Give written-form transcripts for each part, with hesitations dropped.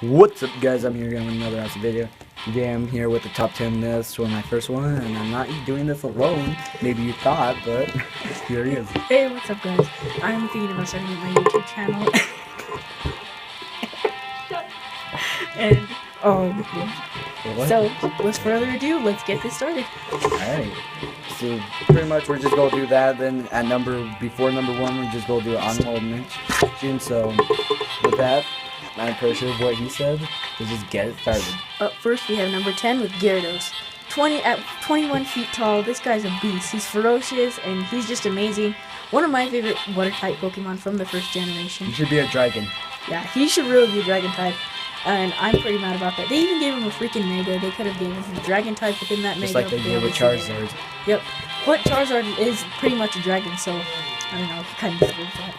What's up, guys? I'm here again with another awesome video. Today I'm here with the top 10 list for my first one, and I'm not doing this alone. Maybe you thought, but here he is. Hey, what's up, guys? I'm thinking about starting my YouTube channel. and, so, without further ado, let's get this started. Alright. So, pretty much we're just going to do that. Then, before number one, we're just going to do an honorable mention. So, with that, I'm pretty sure what he said. Let's just get it started. Up first, we have number 10 with Gyarados. 21 feet tall, this guy's a beast. He's ferocious, and he's just amazing. One of my favorite water-type Pokemon from the first generation. He should be a dragon. Yeah, he should really be a dragon-type. And I'm pretty mad about that. They even gave him a freaking Mega. They could have given him a dragon-type within that Just Mega. like they did with Charizard. Yep. But Charizard is pretty much a dragon, so I don't know. He kind of deserves that.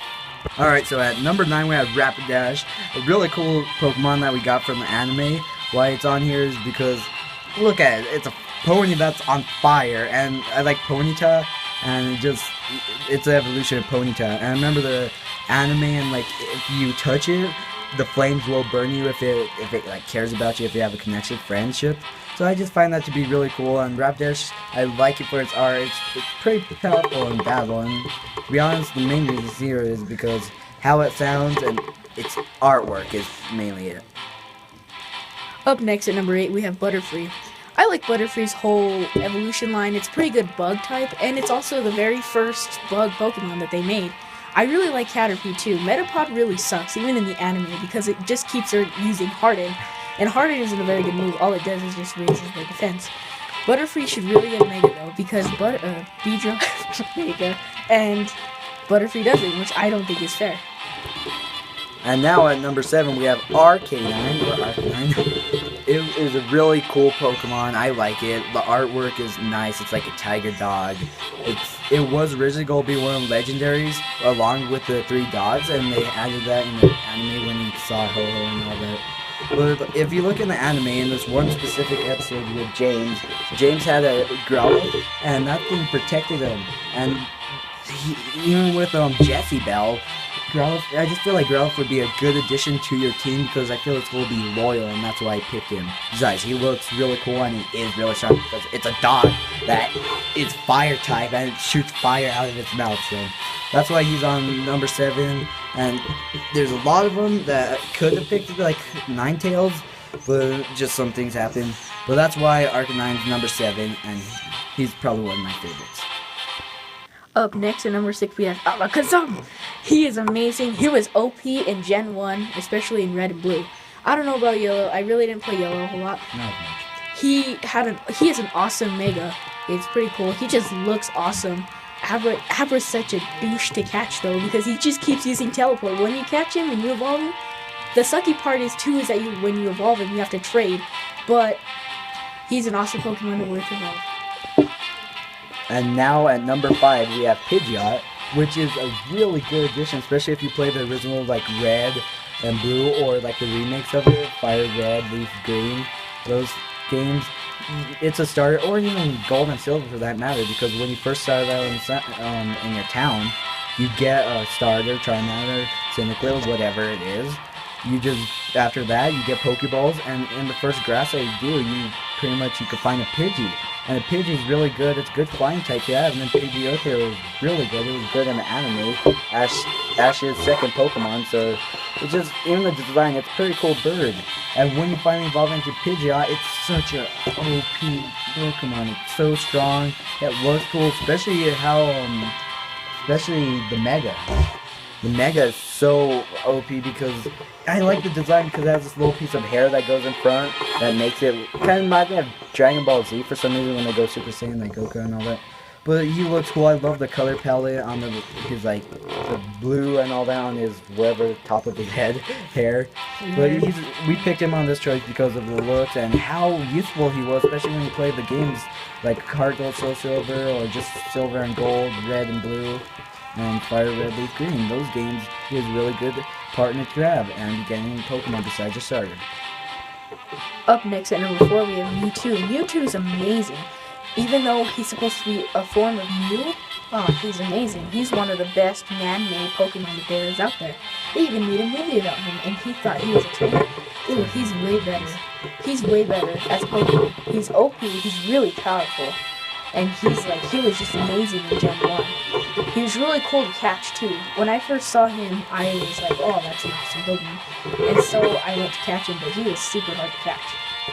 Alright, so at number 9 we have Rapidash, a really cool Pokemon that we got from the anime. Why it's on here is because, look at it, it's a pony that's on fire, and I like Ponyta, and it's an evolution of Ponyta. And I remember the anime, and like, if you touch it, the flames will burn you if it like cares about you, if you have a connection, friendship. So I just find that to be really cool, and Rapidash, I like it for its art. It's pretty powerful in battle, and to be honest, the main reason here is because how it sounds and its artwork is mainly it. Up next at number 8, we have Butterfree. I like Butterfree's whole evolution line. It's pretty good bug type, and it's also the very first bug Pokemon that they made. I really like Caterpie too. Metapod really sucks, even in the anime, because it just keeps her using Harden. And Harden isn't a very good move. All it does is just raises their defense. Butterfree should really get Mega though, because Beedrill Mega, and Butterfree doesn't, which I don't think is fair. And now at number 7 we have Arcanine, or Arcanine. It is a really cool Pokemon. I like it. The artwork is nice. It's like a tiger dog. It was originally going to be one of the legendaries along with the 3 dogs, and they added that in the anime when you saw Ho-Ho and all that. But if you look in the anime, in this one specific episode with James had a Growlithe, and that thing protected him. And even with Jessie Bell, Growlithe, I just feel like Growlithe would be a good addition to your team because I feel it's going to be loyal, and that's why I picked him. Besides, he looks really cool and he is really sharp because it's a dog that is fire type and it shoots fire out of its mouth. So that's why he's on number 7. And there's a lot of them that could have picked like Ninetales, but just some things happen. But that's why Arcanine's number 7, and he's probably one of my favorites. Up next at number 6 we have Alakazam. He is amazing. He was OP in Gen 1, especially in Red and Blue. I don't know about Yellow. I really didn't play Yellow a whole lot. Not much. He is an awesome Mega. It's pretty cool. He just looks awesome. Abra's such a douche to catch though, because he just keeps using Teleport. When you catch him and you evolve him, the sucky part is that when you evolve him, you have to trade. But he's an awesome Pokemon to worth evolve. And now at number 5 we have Pidgeot, which is a really good addition, especially if you play the original like Red and Blue, or like the remakes of it, Fire Red, Leaf Green, those games. It's a starter, or even Gold and Silver for that matter, because when you first start out in your town, you get a starter, Charmander, Cyndaquil, whatever it is. After that, you get Pokeballs, and in the first grass that you do, you can find a Pidgey. And a Pidgey is really good. It's a good flying type to have, and then Pidgeotto was really good. It was good in the anime. Ash's second Pokemon, so it's just, even the design, it's a pretty cool bird. And when you finally evolve into Pidgeot, it's such a OP Pokemon. It's so strong. It looks cool, especially the Mega. The Mega is so OP because I like the design because it has this little piece of hair that goes in front that makes it kind of reminds me of Dragon Ball Z for some reason when they go Super Saiyan, like Goku and all that. But he looks cool. I love the color palette on his like the blue and all that on his whatever top of his head hair. But we picked him on this choice because of the looks and how useful he was, especially when you play the games like Heart Gold, Soul Silver, or just Silver and Gold, Red and Blue, and Fire Red, Leaf Green. Those games, he was a really good partner to have, and getting Pokemon besides your starter. Up next at number 4 we have Mewtwo. Mewtwo is amazing. Even though he's supposed to be a form of Mew, oh, he's amazing. He's one of the best man-made Pokemon that there is out there. They even made a movie about him, and he thought he was a trainer. Ooh, he's way better. He's way better as a Pokemon. He's OP, he's really powerful. And he was just amazing in Gen 1. He was really cool to catch too. When I first saw him, I was like, oh, that's an awesome Pokemon. And so I went to catch him, but he was super hard to catch,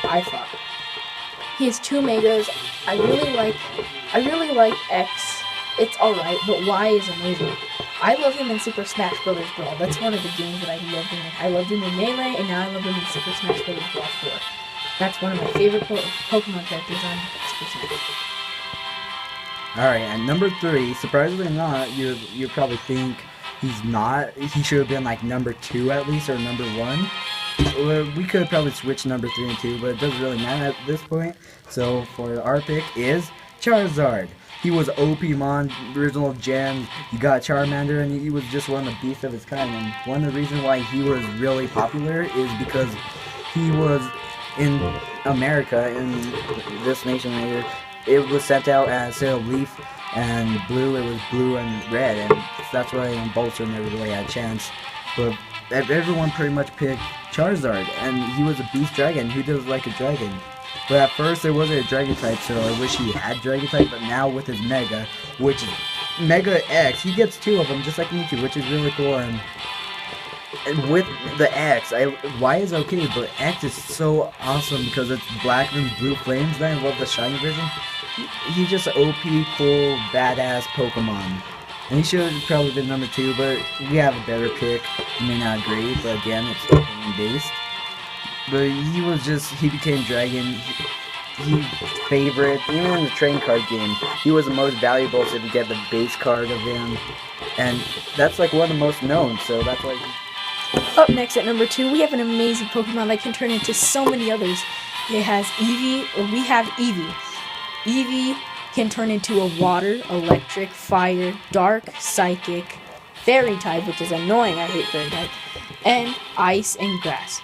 I thought. He has 2 Megas. I really like X. It's alright, but Y is amazing. I love him in Super Smash Bros. Brawl. That's one of the games that I love him in. I loved him in Melee, and now I love him in Super Smash Bros. Brawl 4. That's one of my favorite Pokemon characters on Super Smash. Alright, at number 3, surprisingly not, you probably think he should have been like number 2 at least, or number 1. Well, we could probably switch number 3 and 2, but it doesn't really matter at this point. So for our pick is Charizard. He was OPmon, original gen. You got Charmander, and he was just one of the beasts of his kind. And one of the reasons why he was really popular is because he was in America, in this nation right here. It was sent out as instead of leaf and blue, it was blue and red, and that's why Bolster never really had a chance. But everyone pretty much picked Charizard, and he was a beast dragon. Who does like a dragon? But at first there wasn't a dragon type, so I wish he had dragon type. But now with his Mega, which is Mega X, he gets 2 of them just like Mewtwo, which is really cool. And with the X, Y is okay, but X is so awesome because it's black and blue flames. Then I love the shiny version. He's just an OP, cool, badass Pokemon. And he should have probably been number 2, but we have a better pick. You may not agree, but again, it's opinion based. But he became Dragon. He favorite, even in the trading card game, he was the most valuable, so if you get the base card of him. And that's like one of the most known, so that's why Up next at number 2, we have an amazing Pokemon that can turn into so many others. It has Eevee, or we have Eevee. Eevee can turn into a water, electric, fire, dark, psychic, fairy type, which is annoying, I hate fairy type, and ice and grass.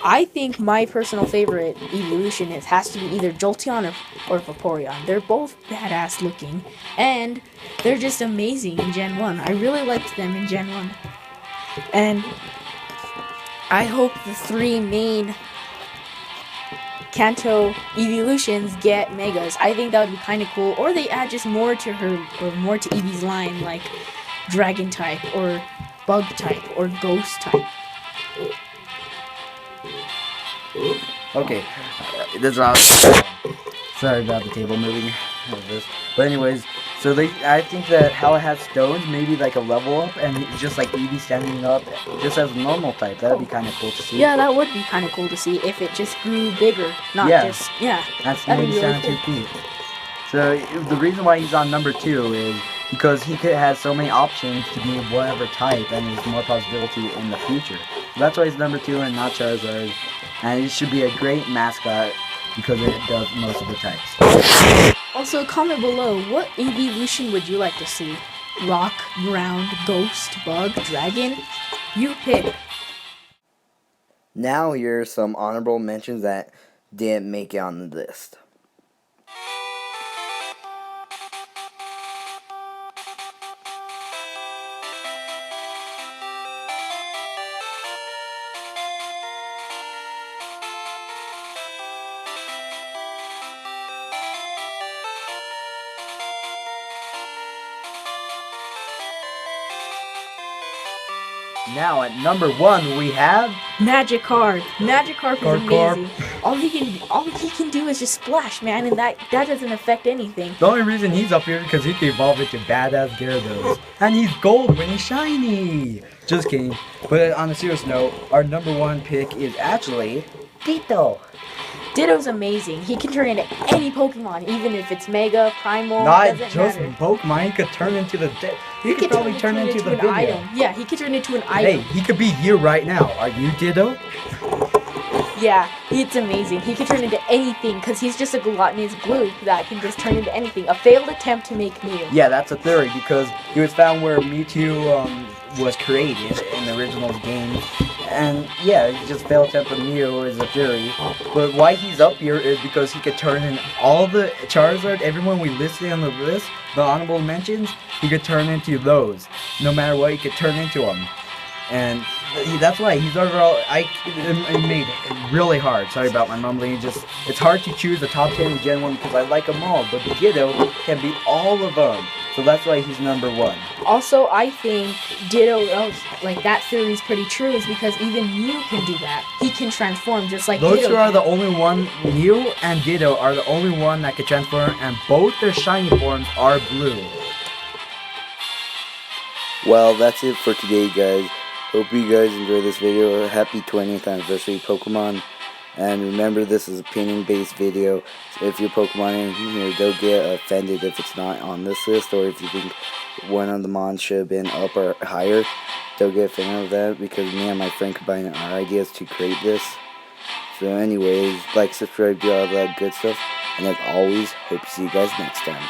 I think my personal favorite evolution has to be either Jolteon or Vaporeon. They're both badass looking, and they're just amazing in Gen 1. I really liked them in Gen 1. And I hope the 3 main Kanto evolutions get Megas. I think that would be kind of cool. Or they add just more to Eevee's line, like Dragon type, or Bug type, or Ghost type. Okay, this is awesome. Sorry about the table moving. But anyways, so I think that how it has stones, maybe like a level up, and it's just like Eevee standing up just as a normal type. That would be kind of cool to see. Yeah, that would be kind of cool to see if it just grew bigger, not just, That's that'd maybe be really 2 feet. So the reason why he's on number 2 is because he has so many options to be whatever type, and there's more possibility in the future. So that's why he's number 2 and not Charizard. And it should be a great mascot because it does most of the types. Also, comment below, what evolution would you like to see? Rock, ground, ghost, bug, dragon? You pick. Now here are some honorable mentions that didn't make it on the list. Now at number 1 we have Magikarp. Magikarp is Magikarp. amazing. All he can do is just splash, man, and that doesn't affect anything. The only reason he's up here is because he can evolve into badass Gyarados. And he's gold when he's shiny! Just kidding. But on a serious note, our number 1 pick is actually Ditto. Ditto's amazing. He can turn into any Pokemon, even if it's Mega, Primal, Not doesn't just matter. Pokemon, he could turn into the... He could probably turn into the an video. item. Yeah, he could turn into an Hey, item. he could be you right now. Are you Ditto? Yeah, it's amazing. He can turn into anything because he's just a gluttonous glue that can just turn into anything. A failed attempt to make Mew. Yeah, that's a theory because he was found where Mewtwo was created in the original game. And yeah, he just failed attempt with Mew is a theory. But why he's up here is because he could turn in all the Charizard, everyone we listed on the list, the honorable mentions, he could turn into those. No matter what, he could turn into them. And that's why he's overall. It made it really hard. Sorry about my mumbling. It's hard to choose a top 10 in Gen 1 because I like them all, but Ditto can beat all of them. So that's why he's number 1. Also, I think Ditto, like that theory is pretty true, is because even Mew can do that. He can transform just like Those Ditto two are can. the only one. Mew and Ditto are the only one that can transform, and both their shiny forms are blue. Well, that's it for today, guys. Hope you guys enjoyed this video. Happy 20th anniversary, Pokemon. And remember, this is a opinion-based video. So if your Pokemon in here, don't get offended if it's not on this list, or if you think one of the mons should have been up or higher. Don't get offended of that, because me and my friend combined our ideas to create this. So anyways, like, subscribe, do all that good stuff. And as always, hope to see you guys next time.